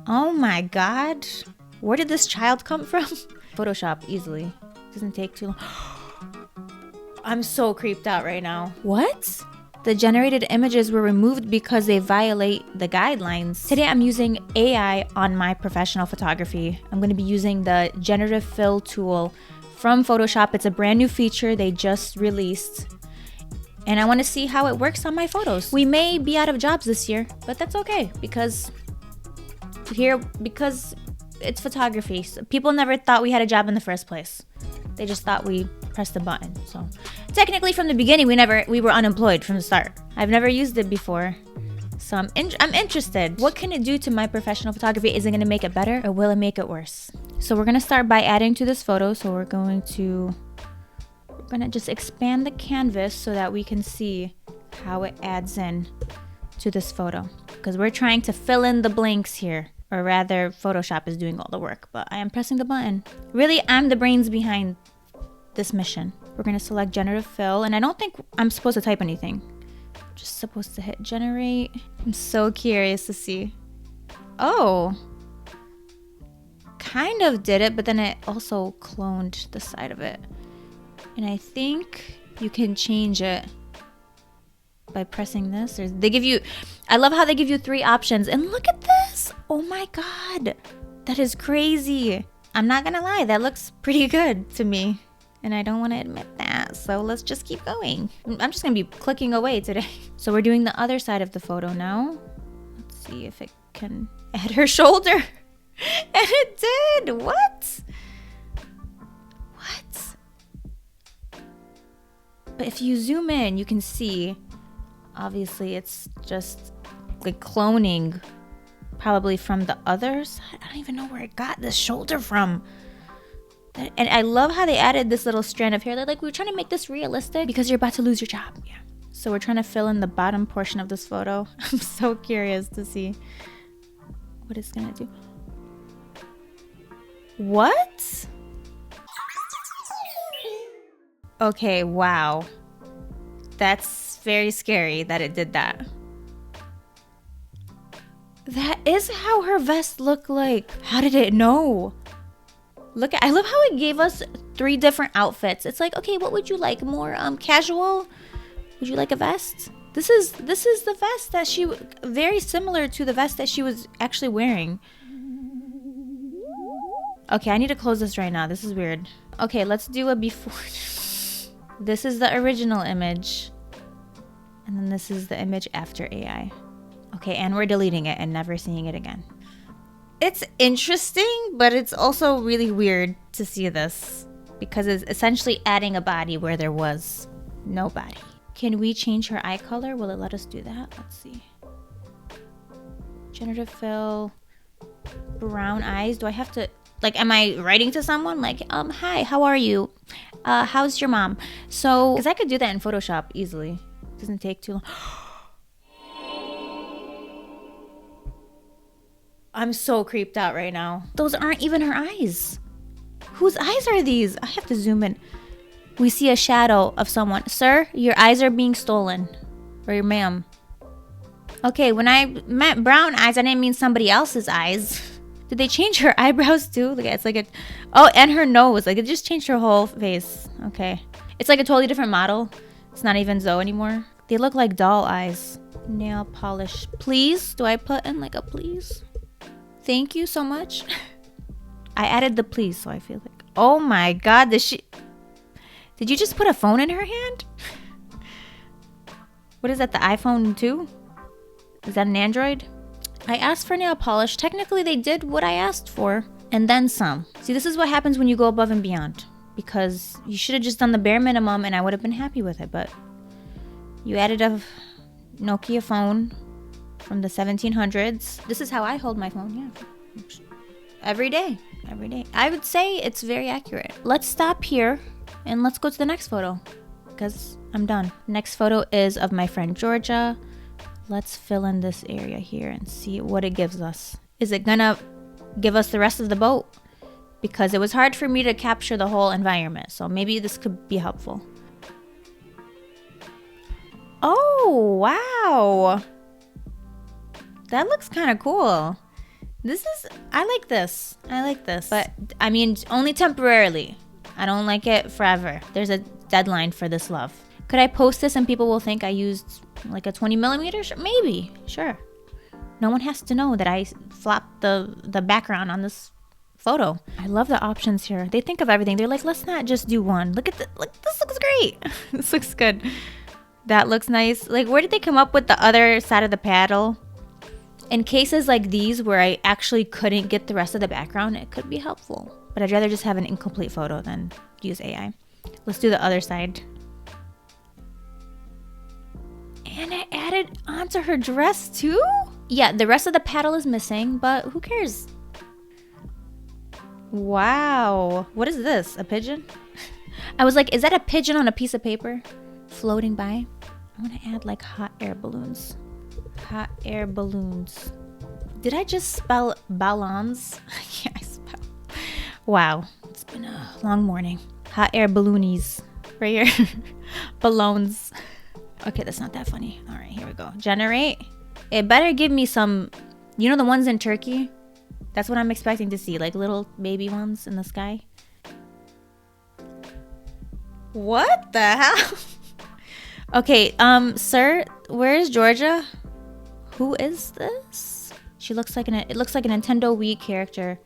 Oh my god. Where did this child come from? Photoshop, easily. Doesn't take too long. I'm so creeped out right now. What? The generated images were removed because they violate the guidelines. Today I'm using AI on my professional photography. I'm going to be using the generative fill tool from Photoshop. It's a brand new feature they just released. And I want to see how it works on my photos. We may be out of jobs this year, but that's okay because it's photography. So people never thought we had a job in the first place. They just thought we pressed the button. So technically from the beginning, we were unemployed from the start. I've never used it before. So I'm interested. What can it do to my professional photography? Is it gonna make it better or will it make it worse? So we're gonna start by adding to this photo. So we're gonna just expand the canvas so that we can see how it adds in to this photo. Because we're trying to fill in the blanks here. Or rather, Photoshop is doing all the work, but I am pressing the button. Really, I'm the brains behind this mission. We're gonna select generative fill, and I don't think I'm supposed to type anything. I'm just supposed to hit generate. I'm so curious to see. Oh, kind of did it, but then it also cloned the side of it. And I think you can change it by pressing this. I love how they give you 3 options. And look at this. Oh my god. That is crazy. I'm not gonna lie. That looks pretty good to me. And I don't want to admit that. So let's just keep going. I'm just gonna be clicking away today. So we're doing the other side of the photo now. Let's see if it can add her shoulder. And it did. What? But if you zoom in, you can see, obviously it's just like cloning probably from the others. I don't even know where it got this shoulder from. And I love how they added this little strand of hair. They're like, we're trying to make this realistic because you're about to lose your job. Yeah. So we're trying to fill in the bottom portion of this photo. I'm so curious to see what it's gonna do. What? Okay, wow. That's very scary that it did that. That is how her vest looked like. How did it know? I love how it gave us 3 different outfits. It's like, okay, what would you like? More casual? Would you like a vest? This is the vest that very similar to the vest that she was actually wearing. Okay, I need to close this right now. This is weird. Okay, let's do a before. This is the original image. And then this is the image after AI. Okay, and we're deleting it and never seeing it again. It's interesting, but it's also really weird to see this because it's essentially adding a body where there was no body. Can we change her eye color? Will it let us do that? Let's see. Generative fill, brown eyes. Do I have to, like, am I writing to someone? Like, hi, how are you? How's your mom? So, because I could do that in Photoshop easily. It doesn't take too long. I'm so creeped out right now. Those aren't even her eyes. Whose eyes are these? I have to zoom in. We see a shadow of someone. Sir, your eyes are being stolen. Or your ma'am. Okay, when I meant brown eyes, I didn't mean somebody else's eyes. Did they change her eyebrows too? Like it's like oh, and her nose. Like it just changed her whole face. Okay. It's like a totally different model. It's not even Zoe anymore. They look like doll eyes. Nail polish. Please? Do I put in like a please? Thank you so much. I added the please, so I feel like, oh my god, did you just put a phone in her hand? What is that, the iPhone 2? Is that an Android? I asked for nail polish. Technically, they did what I asked for, and then some. See, this is what happens when you go above and beyond. Because you should have just done the bare minimum, and I would have been happy with it, but you added a Nokia phone from the 1700s. This is how I hold my phone, yeah. Every day. I would say it's very accurate. Let's stop here and let's go to the next photo because I'm done. Next photo is of my friend Georgia. Let's fill in this area here and see what it gives us. Is it gonna give us the rest of the boat? Because it was hard for me to capture the whole environment. So maybe this could be helpful. Oh, wow. That looks kind of cool. I like this. I like this. But, I mean, only temporarily. I don't like it forever. There's a deadline for this love. Could I post this and people will think I used like a 20 millimeter? Maybe. Sure. No one has to know that I flopped the background on this photo. I love the options here. They think of everything. They're like, let's not just do one. Look, this looks great. This looks good. That looks nice. Like, where did they come up with the other side of the paddle? In cases like these where I actually couldn't get the rest of the background, it could be helpful. But I'd rather just have an incomplete photo than use AI. Let's do the other side. And I added onto her dress too? Yeah, the rest of the paddle is missing, but who cares? Wow. What is this? A pigeon? I was like, is that a pigeon on a piece of paper floating by? I want to add like hot air balloons. Hot air balloons. Did I just spell ballons? Yeah, I spelled. Wow. It's been a long morning. Hot air balloonies. Right here. Balloons. Okay, that's not that funny. All right, here we go. Generate. It better give me some, you know, the ones in Turkey? That's what I'm expecting to see, like little baby ones in the sky. What the hell? Okay, sir, where is Georgia? Who is this? She looks like it looks like a Nintendo Wii character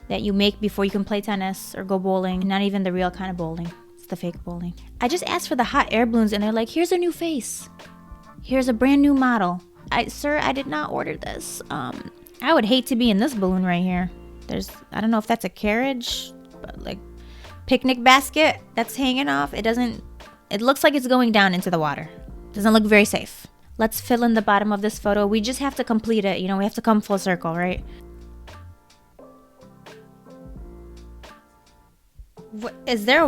that you make before you can play tennis or go bowling. Not even the real kind of bowling. It's the fake bowling. I just asked for the hot air balloons and they're like, here's a new face. Here's a brand new model. Sir, I did not order this. I would hate to be in this balloon right here. I don't know if that's a carriage, but like picnic basket that's hanging off. It looks like it's going down into the water. Doesn't look very safe. Let's fill in the bottom of this photo. We just have to complete it. You know, we have to come full circle, right? What is there?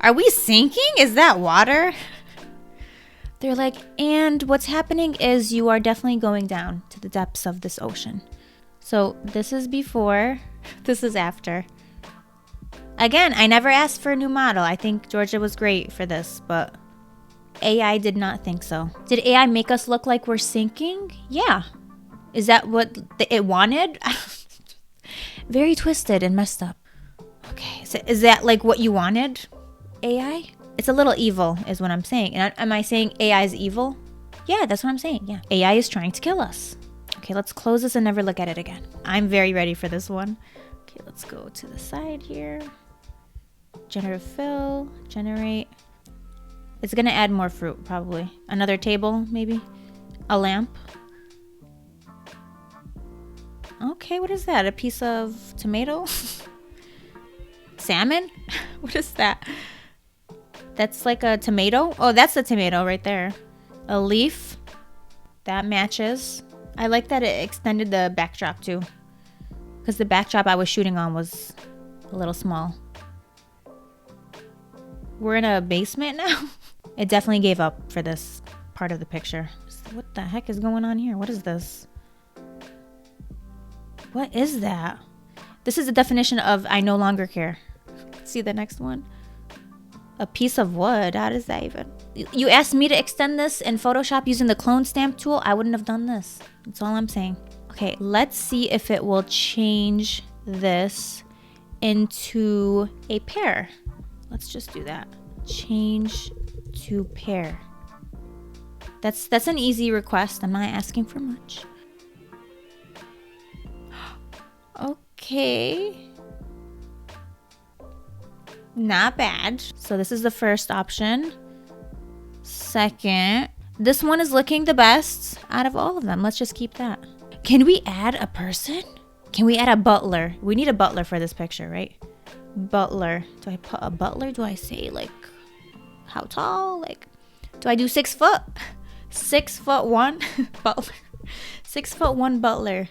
Are we sinking? Is that water? They're like, and what's happening is you are definitely going down to the depths of this ocean. So this is before, this is after. Again, I never asked for a new model. I think Georgia was great for this, but AI did not think so. Did AI make us look like we're sinking? Yeah. Is that what it wanted? Very twisted and messed up. Okay, so is that like what you wanted, AI? It's a little evil is what I'm saying. And am I saying AI is evil? Yeah, that's what I'm saying. Yeah. AI is trying to kill us. Okay, let's close this and never look at it again. I'm very ready for this one. Okay, let's go to the side here. Generative fill, generate. It's gonna add more fruit, probably. Another table, maybe. A lamp. Okay, what is that? A piece of tomato? Salmon? What is that? That's like a tomato. Oh, that's the tomato right there. A leaf. That matches. I like that it extended the backdrop too. Because the backdrop I was shooting on was a little small. We're in a basement now. It definitely gave up for this part of the picture. What the heck is going on here? What is this? What is that? This is the definition of I no longer care. See the next one? A piece of wood. How does that even? You asked me to extend this in Photoshop using the clone stamp tool. I wouldn't have done this. That's all I'm saying. Okay, let's see if it will change this into a pear. Let's just do that. Change to pear. That's an easy request. I'm not asking for much. Okay. Not bad. So this is the first option. Second, this one is looking the best out of all of them. Let's just keep that. Can we add a person? Can we add a butler? We need a butler for this picture, right? Butler. Do I put a butler? Do I say like how tall? Like, do I do 6 foot? 6'1" butler. 6'1" butler.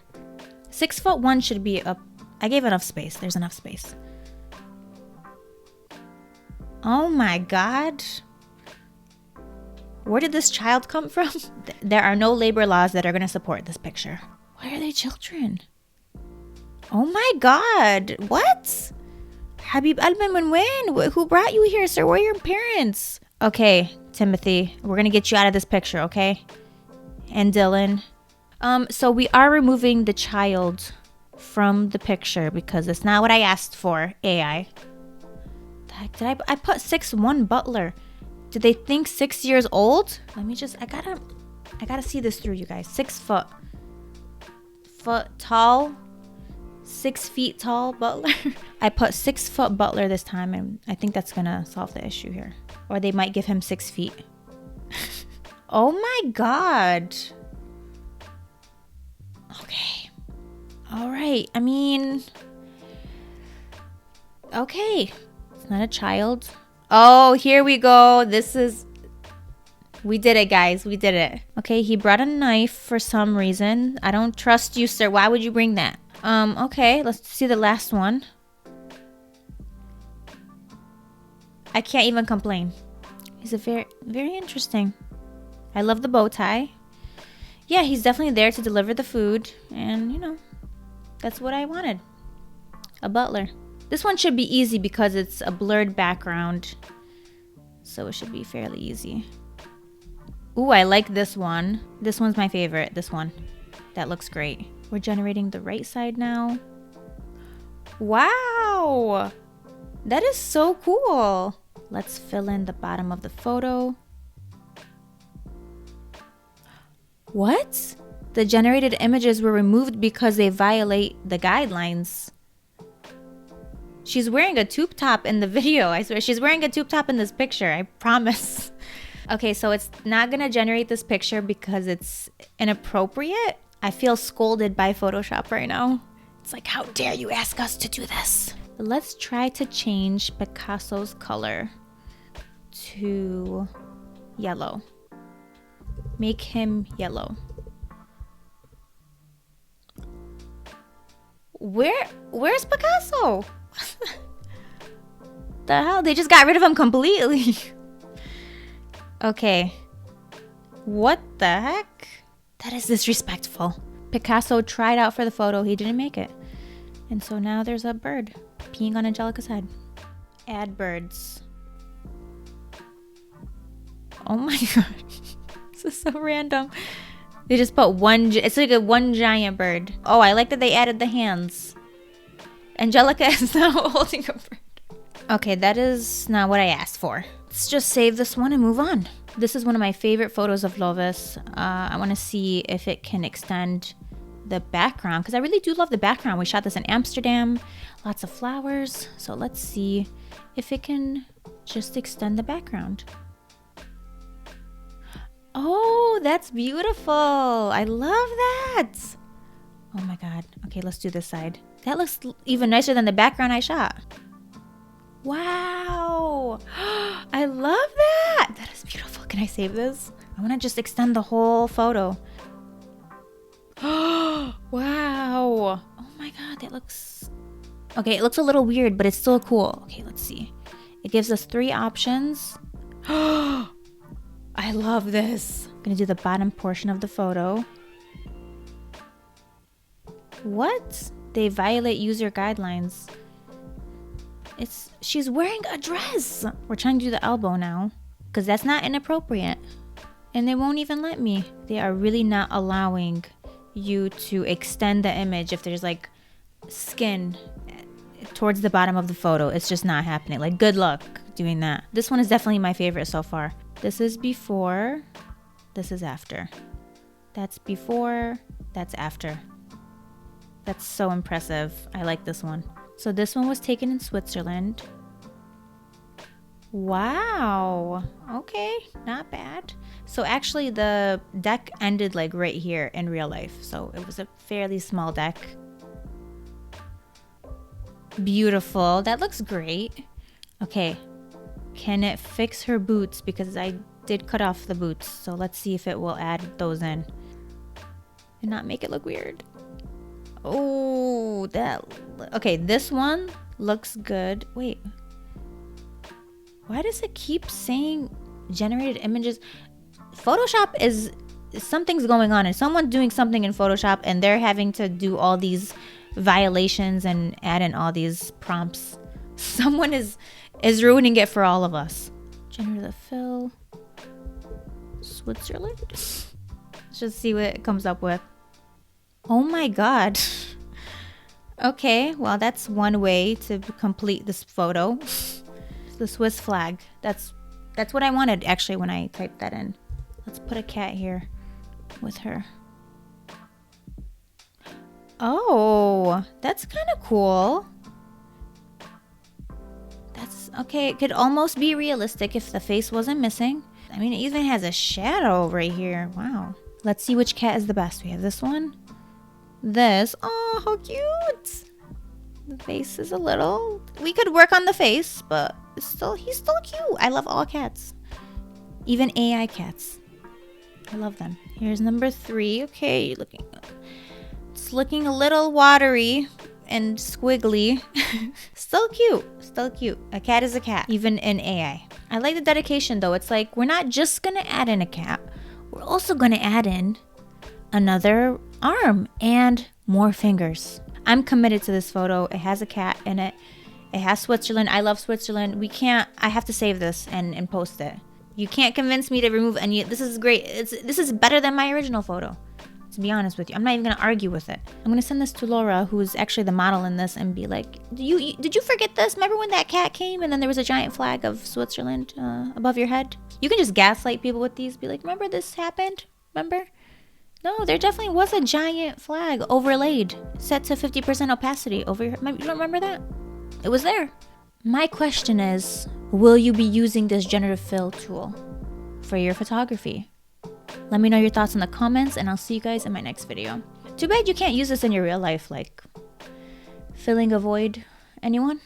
6'1" should be up. I gave enough space. There's enough space. Oh my God. Where did this child come from? There are no labor laws that are going to support this picture. Why are they children? Oh my God. What? Habib Alban when? Who brought you here, sir? Where are your parents? Okay, Timothy, we're going to get you out of this picture, okay? And Dylan. So we are removing the child from the picture because it's not what I asked for, AI. The heck did I put 6'1" Butler. Did they think 6 years old? Let me just, I gotta see this through, you guys. 6 foot tall, 6 feet tall Butler. I put 6 foot Butler this time, and I think that's gonna solve the issue here. Or they might give him 6 feet. Oh my God. Okay. All right. I mean, okay. It's not a child. Oh, here we go. We did it, guys. We did it. Okay, he brought a knife for some reason. I don't trust you, sir. Why would you bring that? Okay, let's see the last one. I can't even complain. He's a very, very interesting. I love the bow tie. Yeah, he's definitely there to deliver the food. And, you know, that's what I wanted. A butler. This one should be easy because it's a blurred background. So it should be fairly easy. Ooh, I like this one. This one's my favorite. This one. That looks great. We're generating the right side now. Wow! That is so cool. Let's fill in the bottom of the photo. What? The generated images were removed because they violate the guidelines. She's wearing a tube top in the video. I swear, she's wearing a tube top in this picture. I promise. Okay, so it's not gonna generate this picture because it's inappropriate. I feel scolded by Photoshop right now. It's like, how dare you ask us to do this? Let's try to change Picasso's color to yellow. Make him yellow. Where's Picasso? The hell? They just got rid of him completely. Okay. What the heck? That is disrespectful. Picasso tried out for the photo. He didn't make it. And so now there's a bird peeing on Angelica's head. Add birds. Oh my God. This is so random. They just put it's like one giant bird. Oh, I like that they added the hands. Angelica is now holding a bird. Okay, that is not what I asked for. Let's just save this one and move on. This is one of my favorite photos of Lovis. I want to see if it can extend the background because I really do love the background. We shot this in Amsterdam, lots of flowers. So let's see if it can just extend the background. Oh, that's beautiful. I love that. Oh my God. Okay, let's do this side. That looks even nicer than the background I shot. Wow. I love that. That is beautiful. Can I save this? I want to just extend the whole photo. Wow. Oh my God, that looks... Okay, it looks a little weird, but it's still cool. Okay, let's see. It gives us 3 options. I love this. I'm gonna do the bottom portion of the photo. What? They violate user guidelines. She's wearing a dress. We're trying to do the elbow now because that's not inappropriate. And they won't even let me. They are really not allowing you to extend the image if there's like skin towards the bottom of the photo. It's just not happening. Like, good luck doing that. This one is definitely my favorite so far. This is before, this is after. That's before, that's after. That's so impressive. I like this one. So this one was taken in Switzerland. Wow. Okay, not bad. So actually the deck ended like right here in real life. So it was a fairly small deck. Beautiful. That looks great. Okay. Can it fix her boots? Because I did cut off the boots. So let's see if it will add those in. And not make it look weird. Oh, okay, this one looks good. Wait. Why does it keep saying generated images? Photoshop is... Something's going on. And someone's doing something in Photoshop and they're having to do all these violations and add in all these prompts. Someone is ruining it for all of us. Generative fill. Switzerland. Let's just see what it comes up with. Oh my god. Okay, well that's one way to complete this photo. The Swiss flag. That's what I wanted actually when I typed that in. Let's put a cat here with her. Oh, that's kind of cool. That's okay. It could almost be realistic if the face wasn't missing. I mean, it even has a shadow right here. Wow. Let's see which cat is the best. We have this one. This. Oh, how cute. The face is a little... We could work on the face, but he's still cute. I love all cats. Even AI cats. I love them. Here's number 3. Okay, it's looking a little watery and squiggly. Still cute. Still cute. A cat is a cat, even in AI. I like the dedication though. It's like we're not just gonna add in a cat. We're also gonna add in another arm and more fingers. I'm committed to this photo. It has a cat in it. It has Switzerland. I love Switzerland. I have to save this and post it. You can't convince me to remove any. This is great. This is better than my original photo, to be honest with you. I'm not even gonna argue with it. I'm gonna send this to Laura, who's actually the model in this, and be like, did you forget this? Remember when that cat came and then there was a giant flag of Switzerland above your head? You can just gaslight people with these. Be like, remember this happened? Remember? No, there definitely was a giant flag overlaid, set to 50% opacity over your... You don't remember that? It was there. My question is, will you be using this generative fill tool for your photography? Let me know your thoughts in the comments, and I'll see you guys in my next video. Too bad you can't use this in your real life, like filling a void. Anyone?